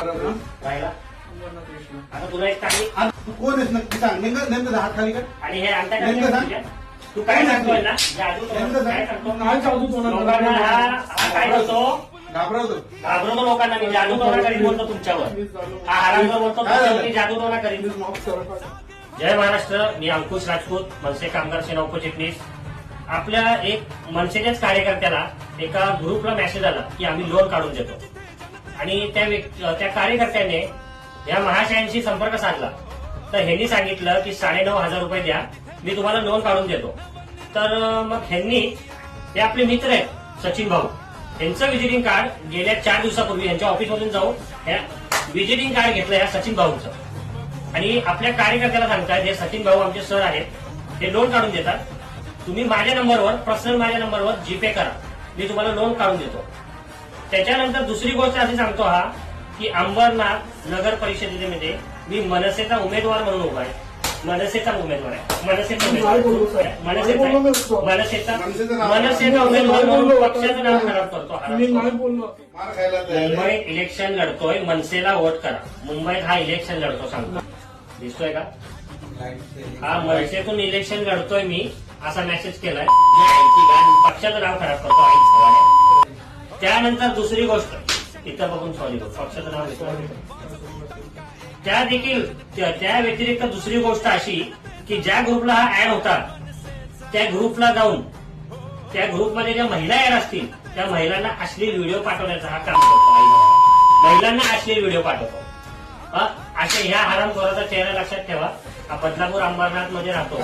राहिला आता तुला एक चांगली तू कोण आहेस नक्की सांग. नेमकं हात खाली कर. आणि हे आणता का नेमकं सांग. तुझ्या? तू काय सांगतोय ना जादू नेमकं सांग. काय सांगतो काय जादू टोना लोकांना हा काय करतो घाबरवतो. घाबरवतो लोकांना मी जादू टोना करीन बोलतो तुमच्यावर हा आरामवर बोलतो तुमच्यावर मी जादू टोना करीन. जय महाराष्ट्र. मी अंकुश राजपूत मनसे कामगार सेना उपचिटणीस. आपल्या एक मनसेच्याच कार्यकर्त्याला एका ग्रुपला मेसेज आला की आम्ही लोन काढून देतो आणि त्या कार्यकर्त्याने या महाशयांशी संपर्क साधला तर ह्यांनी सांगितलं की 9,500 रुपये द्या मी तुम्हाला लोन काढून देतो. तर मग ह्यांनी हे आपले मित्र आहेत सचिन भाऊ यांचं व्हिजिटिंग कार्ड गेल्या 4 दिवसापूर्वी यांच्या ऑफिसमधून जाऊन व्हिजिटिंग कार्ड घेतलं या सचिन भाऊंचं आणि आपल्या कार्यकर्त्याला सांगतात हे सचिन भाऊ आमचे सर आहेत हे लोन काढून देतात. तुम्ही माझ्या नंबरवर पर्सनल माझ्या नंबरवर जीपे करा मी तुम्हाला लोन काढून देतो. त्याच्यानंतर दुसरी गोष्ट अशी सांगतो हा की अंबरनाथ नगर परिषदेमध्ये मी मनसेचा उमेदवार म्हणून उभा आहे. मनसेचा उमेदवार आहे. मनसेचा उमेदवार म्हणून पक्षाचं नाव खराब करतो. मुंबईत इलेक्शन लढतोय मनसेला वोट करा. मुंबईत हा इलेक्शन लढतो सांगतो दिसतोय का हा मनसेतून इलेक्शन लढतोय मी असा मेसेज केलाय. पक्षाचं नाव खराब करतो आई. त्यानंतर दुसरी गोष्ट इथं बघून सॉरी पक्षाचं नाव त्या व्यतिरिक्त दुसरी गोष्ट अशी की ज्या ग्रुपला हा ऍड होता त्या ग्रुपला जाऊन त्या ग्रुपमध्ये ज्या महिला ऍड असतील त्या महिलांना अश्लील व्हिडिओ पाठवण्याचा हा काम करतो. महिलांना अश्लील व्हिडिओ पाठवतो. अशा ह्या हरामखोराचा चेहरा लक्षात ठेवा. हा बदलापूर अंबरनाथ मध्ये राहतो.